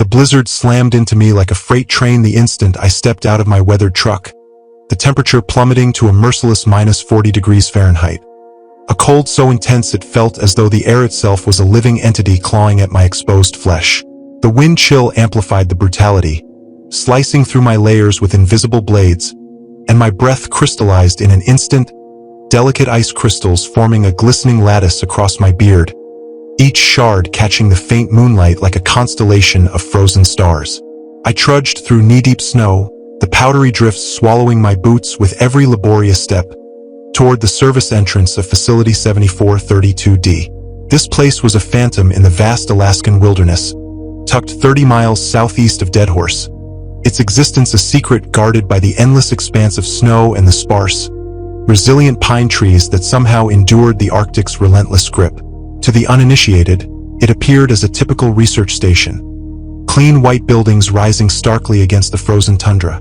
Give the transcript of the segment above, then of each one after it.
blizzard slammed into me like a freight train the instant I stepped out of my weathered truck, the temperature plummeting to a merciless -40 degrees Fahrenheit. A cold so intense it felt as though the air itself was a living entity clawing at my exposed flesh. The wind chill amplified the brutality, slicing through my layers with invisible blades, and my breath crystallized in an instant, delicate ice crystals forming a glistening lattice across my beard, each shard catching the faint moonlight like a constellation of frozen stars. I trudged through knee-deep snow, the powdery drifts swallowing my boots with every laborious step, toward the service entrance of Facility 7432D. This place was a phantom in the vast Alaskan wilderness, tucked 30 miles southeast of Deadhorse, its existence a secret guarded by the endless expanse of snow and the sparse, resilient pine trees that somehow endured the Arctic's relentless grip. To the uninitiated, it appeared as a typical research station. Clean white buildings rising starkly against the frozen tundra,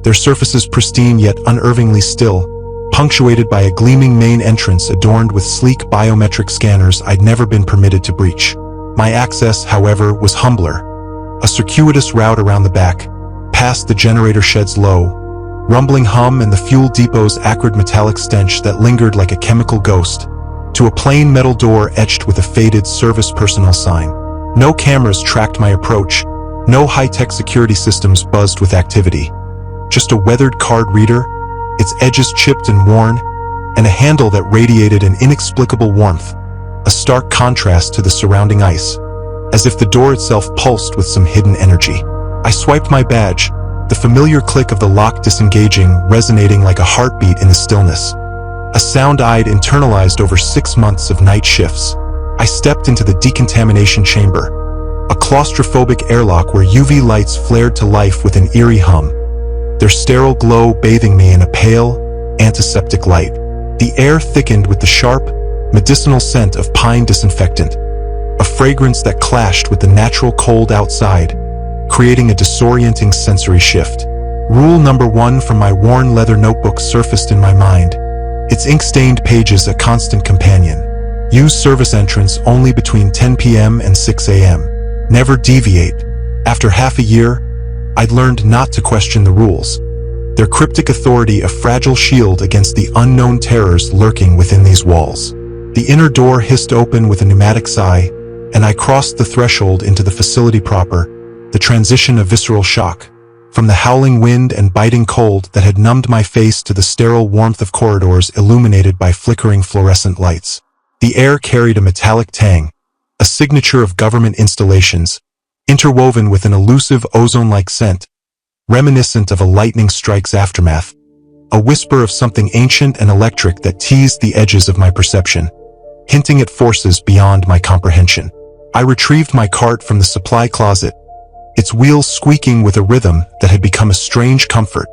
their surfaces pristine yet unervingly still, punctuated by a gleaming main entrance adorned with sleek biometric scanners I'd never been permitted to breach. My access, however, was humbler. A circuitous route around the back, past the generator shed's low, rumbling hum and the fuel depot's acrid metallic stench that lingered like a chemical ghost, to a plain metal door etched with a faded service personnel sign. No cameras tracked my approach, no high-tech security systems buzzed with activity. Just a weathered card reader, its edges chipped and worn, and a handle that radiated an inexplicable warmth, a stark contrast to the surrounding ice, as if the door itself pulsed with some hidden energy. I swiped my badge, the familiar click of the lock disengaging resonating like a heartbeat in the stillness. A sound I'd internalized over 6 months of night shifts. I stepped into the decontamination chamber, a claustrophobic airlock where UV lights flared to life with an eerie hum, their sterile glow bathing me in a pale, antiseptic light. The air thickened with the sharp, medicinal scent of pine disinfectant, a fragrance that clashed with the natural cold outside, creating a disorienting sensory shift. Rule number 1 from my worn leather notebook surfaced in my mind, its ink-stained pages a constant companion. Use service entrance only between 10 p.m. and 6 a.m. Never deviate. After half a year, I'd learned not to question the rules, their cryptic authority a fragile shield against the unknown terrors lurking within these walls. The inner door hissed open with a pneumatic sigh, and I crossed the threshold into the facility proper, the transition of visceral shock, from the howling wind and biting cold that had numbed my face to the sterile warmth of corridors illuminated by flickering fluorescent lights. The air carried a metallic tang, a signature of government installations, interwoven with an elusive ozone-like scent, reminiscent of a lightning strike's aftermath, a whisper of something ancient and electric that teased the edges of my perception, hinting at forces beyond my comprehension. I retrieved my cart from the supply closet, its wheels squeaking with a rhythm that had become a strange comfort,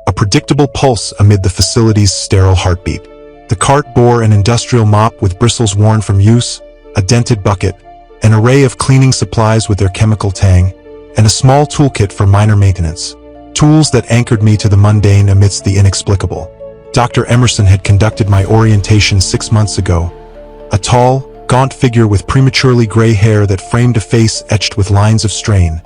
a predictable pulse amid the facility's sterile heartbeat. The cart bore an industrial mop with bristles worn from use, a dented bucket, an array of cleaning supplies with their chemical tang, and a small toolkit for minor maintenance, tools that anchored me to the mundane amidst the inexplicable. Dr. Emerson had conducted my orientation 6 months ago, a tall, gaunt figure with prematurely gray hair that framed a face etched with lines of strain,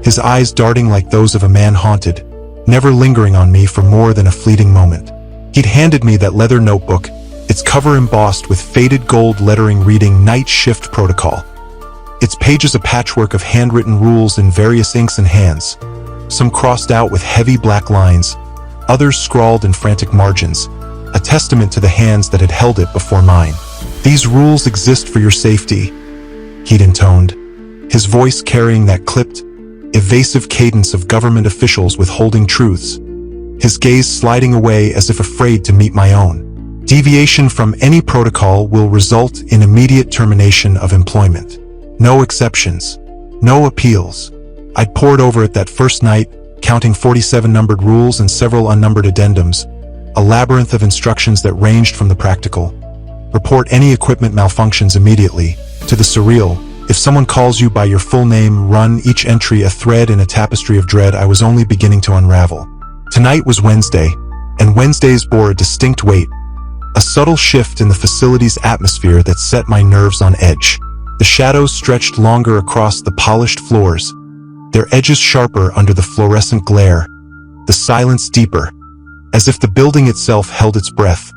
his eyes darting like those of a man haunted, never lingering on me for more than a fleeting moment. He'd handed me that leather notebook, its cover embossed with faded gold lettering reading Night Shift Protocol. Its pages a patchwork of handwritten rules in various inks and hands, some crossed out with heavy black lines, others scrawled in frantic margins, a testament to the hands that had held it before mine. "These rules exist for your safety," he'd intoned, his voice carrying that clipped, evasive cadence of government officials withholding truths, his gaze sliding away as if afraid to meet my own. "Deviation from any protocol will result in immediate termination of employment. No exceptions. No appeals." I'd pored over it that first night, counting 47 numbered rules and several unnumbered addendums, a labyrinth of instructions that ranged from the practical, report any equipment malfunctions immediately, to the surreal, if someone calls you by your full name, run, each entry a thread in a tapestry of dread I was only beginning to unravel. Tonight was Wednesday, and Wednesdays bore a distinct weight, a subtle shift in the facility's atmosphere that set my nerves on edge. The shadows stretched longer across the polished floors, their edges sharper under the fluorescent glare, the silence deeper, as if the building itself held its breath,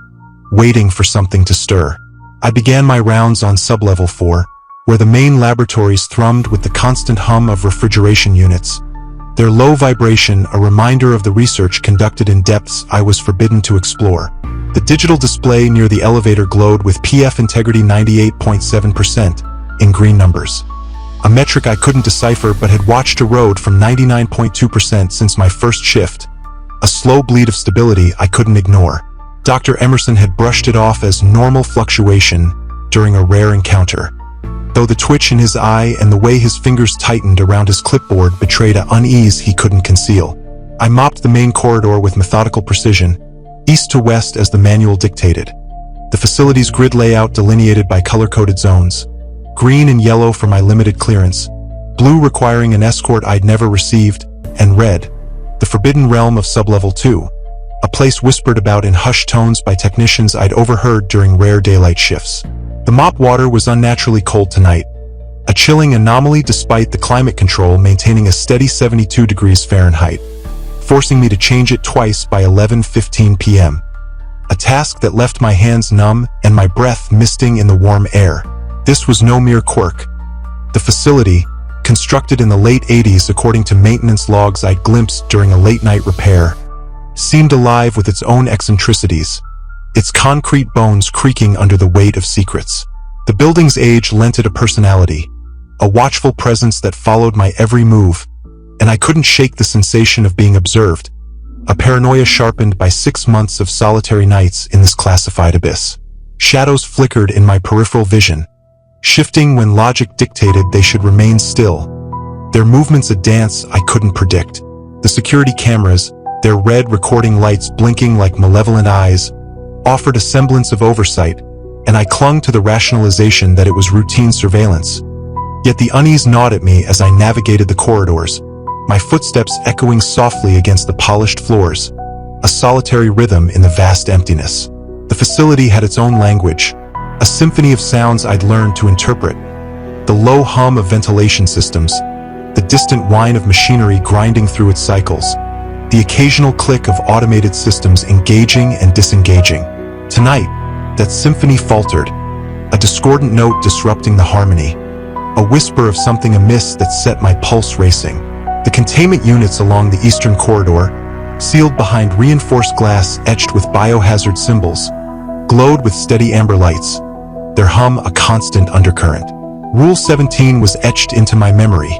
waiting for something to stir. I began my rounds on sublevel 4, where the main laboratories thrummed with the constant hum of refrigeration units, their low vibration a reminder of the research conducted in depths I was forbidden to explore. The digital display near the elevator glowed with PF integrity 98.7% in green numbers, a metric I couldn't decipher but had watched erode from 99.2% since my first shift, a slow bleed of stability I couldn't ignore. Dr. Emerson had brushed it off as normal fluctuation during a rare encounter, though the twitch in his eye and the way his fingers tightened around his clipboard betrayed an unease he couldn't conceal. I mopped the main corridor with methodical precision, east to west as the manual dictated. The facility's grid layout delineated by color-coded zones, green and yellow for my limited clearance, blue requiring an escort I'd never received, and red, the forbidden realm of sublevel 2, a place whispered about in hushed tones by technicians I'd overheard during rare daylight shifts. The mop water was unnaturally cold tonight, a chilling anomaly despite the climate control maintaining a steady 72 degrees Fahrenheit, forcing me to change it twice by 11:15 p.m. A task that left my hands numb and my breath misting in the warm air. This was no mere quirk. The facility, constructed in the late 80s according to maintenance logs I'd glimpsed during a late-night repair, seemed alive with its own eccentricities, its concrete bones creaking under the weight of secrets. The building's age lent it a personality, a watchful presence that followed my every move, and I couldn't shake the sensation of being observed, a paranoia sharpened by 6 months of solitary nights in this classified abyss. Shadows flickered in my peripheral vision, shifting when logic dictated they should remain still, their movements a dance I couldn't predict. The security cameras, their red recording lights blinking like malevolent eyes, offered a semblance of oversight, and I clung to the rationalization that it was routine surveillance. Yet the unease gnawed at me as I navigated the corridors, my footsteps echoing softly against the polished floors, a solitary rhythm in the vast emptiness. The facility had its own language, a symphony of sounds I'd learned to interpret. The low hum of ventilation systems, the distant whine of machinery grinding through its cycles, the occasional click of automated systems engaging and disengaging. Tonight, that symphony faltered, a discordant note disrupting the harmony, a whisper of something amiss that set my pulse racing. The containment units along the eastern corridor, sealed behind reinforced glass etched with biohazard symbols, glowed with steady amber lights, their hum a constant undercurrent. Rule 17 was etched into my memory.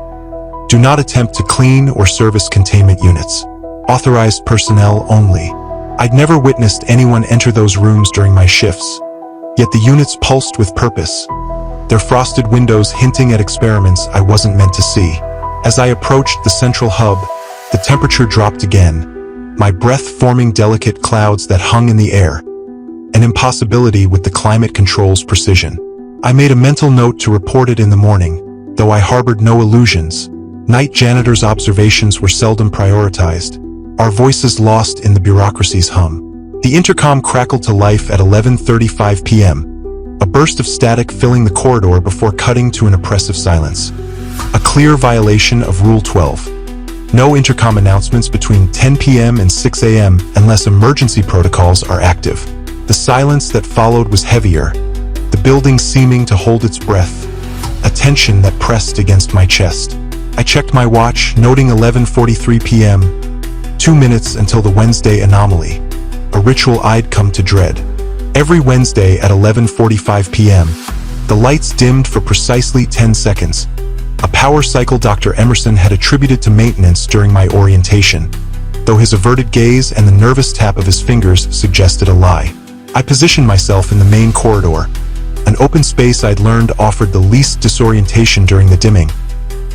Do not attempt to clean or service containment units. Authorized personnel only. I'd never witnessed anyone enter those rooms during my shifts, yet the units pulsed with purpose, their frosted windows hinting at experiments I wasn't meant to see. As I approached the central hub, the temperature dropped again, my breath forming delicate clouds that hung in the air, an impossibility with the climate control's precision. I made a mental note to report it in the morning, though I harbored no illusions. Night janitor's observations were seldom prioritized, our voices lost in the bureaucracy's hum. The intercom crackled to life at 11:35 p.m., a burst of static filling the corridor before cutting to an oppressive silence. A clear violation of Rule 12. No intercom announcements between 10 p.m. and 6 a.m. unless emergency protocols are active. The silence that followed was heavier, the building seeming to hold its breath, a tension that pressed against my chest. I checked my watch, noting 11:43 p.m., 2 minutes until the Wednesday anomaly, a ritual I'd come to dread. Every Wednesday at 11:45 p.m., the lights dimmed for precisely 10 seconds, a power cycle Dr. Emerson had attributed to maintenance during my orientation, though his averted gaze and the nervous tap of his fingers suggested a lie. I positioned myself in the main corridor, an open space I'd learned offered the least disorientation during the dimming,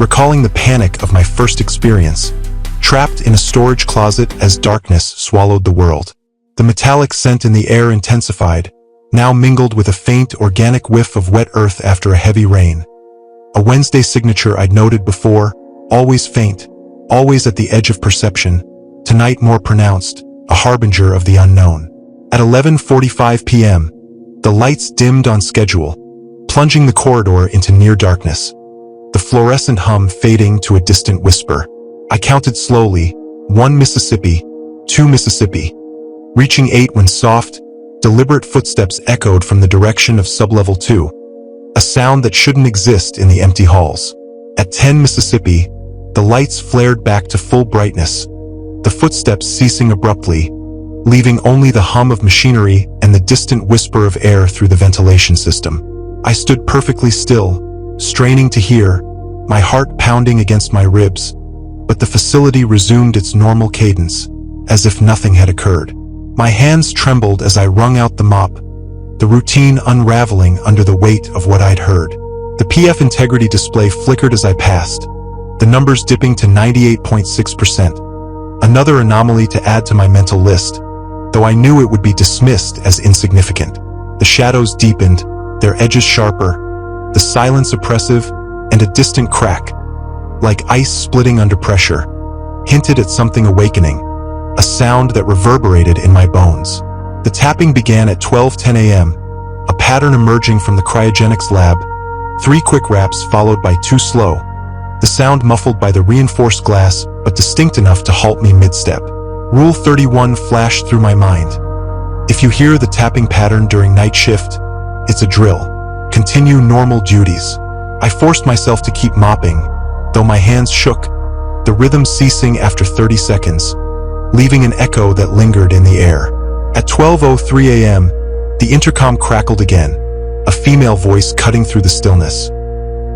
recalling the panic of my first experience, trapped in a storage closet as darkness swallowed the world. The metallic scent in the air intensified, now mingled with a faint organic whiff of wet earth after a heavy rain. A Wednesday signature I'd noted before, always faint, always at the edge of perception, tonight more pronounced, a harbinger of the unknown. At 11:45 p.m., the lights dimmed on schedule, plunging the corridor into near darkness. The the fluorescent hum fading to a distant whisper. I counted slowly, 1 Mississippi, 2 Mississippi, reaching 8 when soft, deliberate footsteps echoed from the direction of sublevel 2, a sound that shouldn't exist in the empty halls. At 10 Mississippi, the lights flared back to full brightness, the footsteps ceasing abruptly, leaving only the hum of machinery and the distant whisper of air through the ventilation system. I stood perfectly still, straining to hear, my heart pounding against my ribs, but the facility resumed its normal cadence, as if nothing had occurred. My hands trembled as I wrung out the mop, the routine unraveling under the weight of what I'd heard. The PF integrity display flickered as I passed, the numbers dipping to 98.6%. Another anomaly to add to my mental list, though I knew it would be dismissed as insignificant. The shadows deepened, their edges sharper, the silence oppressive, and a distant crack, like ice splitting under pressure, hinted at something awakening, a sound that reverberated in my bones. The tapping began at 12:10 a.m., a pattern emerging from the cryogenics lab, 3 quick raps followed by 2 slow, the sound muffled by the reinforced glass but distinct enough to halt me mid-step. Rule 31 flashed through my mind. If you hear the tapping pattern during night shift, it's a drill. Continue normal duties. I forced myself to keep mopping, though my hands shook, the rhythm ceasing after 30 seconds, leaving an echo that lingered in the air. At 12:03 a.m., the intercom crackled again, a female voice cutting through the stillness.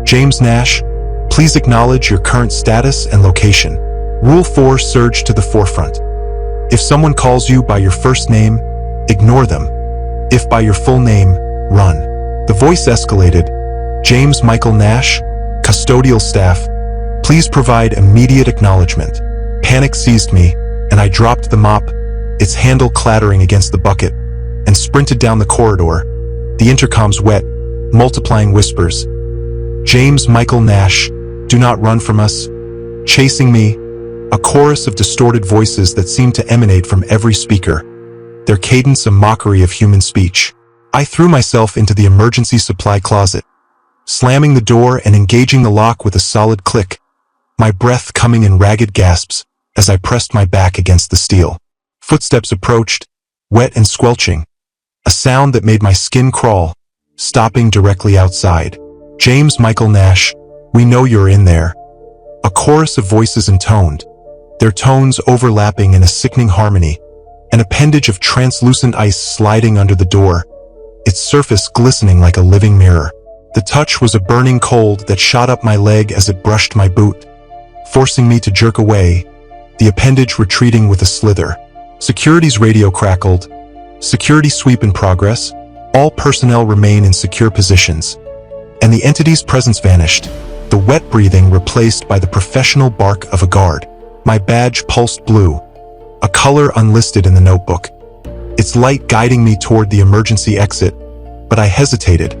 James Nash, please acknowledge your current status and location. Rule 4 surged to the forefront. If someone calls you by your first name, ignore them. If by your full name, run. The voice escalated. James Michael Nash, custodial staff, please provide immediate acknowledgement. Panic seized me, and I dropped the mop, its handle clattering against the bucket, and sprinted down the corridor, the intercom's wet, multiplying whispers. James Michael Nash, do not run from us. Chasing me, a chorus of distorted voices that seemed to emanate from every speaker, their cadence a mockery of human speech. I threw myself into the emergency supply closet, slamming the door and engaging the lock with a solid click, my breath coming in ragged gasps as I pressed my back against the steel. Footsteps approached, wet and squelching, a sound that made my skin crawl, stopping directly outside. James Michael Nash, we know you're in there. A chorus of voices intoned, their tones overlapping in a sickening harmony, an appendage of translucent ice sliding under the door, its surface glistening like a living mirror. The touch was a burning cold that shot up my leg as it brushed my boot, forcing me to jerk away, the appendage retreating with a slither. Security's radio crackled. Security sweep in progress. All personnel remain in secure positions. And the entity's presence vanished, the wet breathing replaced by the professional bark of a guard. My badge pulsed blue, a color unlisted in the notebook, its light guiding me toward the emergency exit, but I hesitated,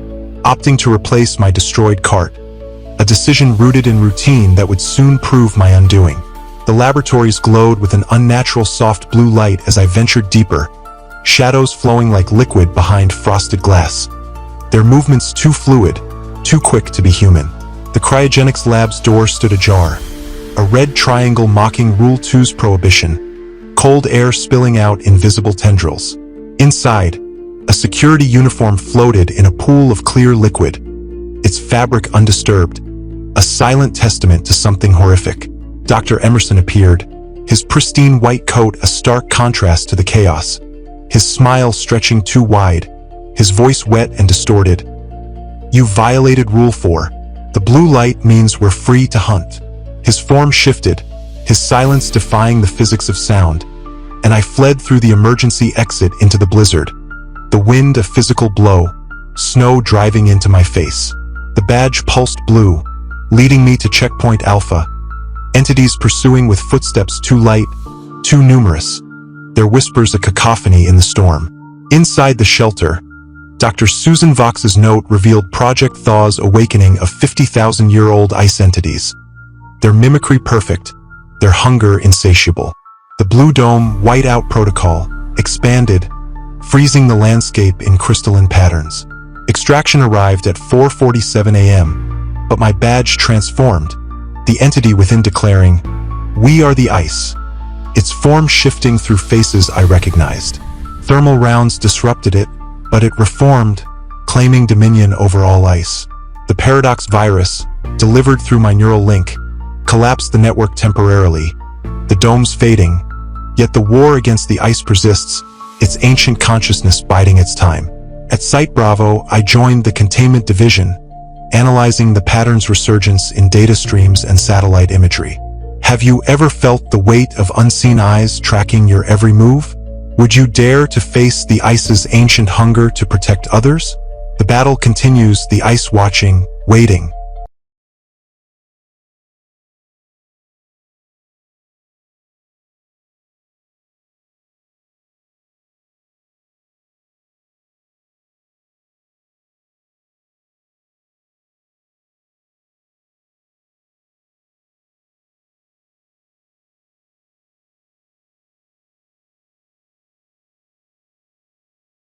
opting to replace my destroyed cart, a decision rooted in routine that would soon prove my undoing. The laboratories glowed with an unnatural soft blue light as I ventured deeper, shadows flowing like liquid behind frosted glass, their movements too fluid, too quick to be human. The cryogenics lab's door stood ajar, a red triangle mocking Rule 2's prohibition, cold air spilling out invisible tendrils. Inside, a security uniform floated in a pool of clear liquid, its fabric undisturbed, a silent testament to something horrific. Dr. Emerson appeared, his pristine white coat a stark contrast to the chaos, his smile stretching too wide, his voice wet and distorted. You violated Rule 4. The blue light means we're free to hunt. His form shifted, his silence defying the physics of sound, and I fled through the emergency exit into the blizzard, the wind a physical blow, snow driving into my face. The badge pulsed blue, leading me to Checkpoint Alpha, entities pursuing with footsteps too light, too numerous, their whispers a cacophony in the storm. Inside the shelter, Dr. Susan Vox's note revealed Project Thaw's awakening of 50,000-year-old ice entities, their mimicry perfect, their hunger insatiable. The Blue Dome whiteout protocol expanded, freezing the landscape in crystalline patterns. Extraction arrived at 4:47 a.m., but my badge transformed, the entity within declaring, "We are the ice." Its form shifting through faces I recognized. Thermal rounds disrupted it, but it reformed, claiming dominion over all ice. The paradox virus, delivered through my neural link, collapsed the network temporarily, the domes fading, yet the war against the ice persists, its ancient consciousness biding its time. At Site Bravo, I joined the containment division, analyzing the pattern's resurgence in data streams and satellite imagery. Have you ever felt the weight of unseen eyes tracking your every move? Would you dare to face the ice's ancient hunger to protect others? The battle continues, the ice watching, waiting,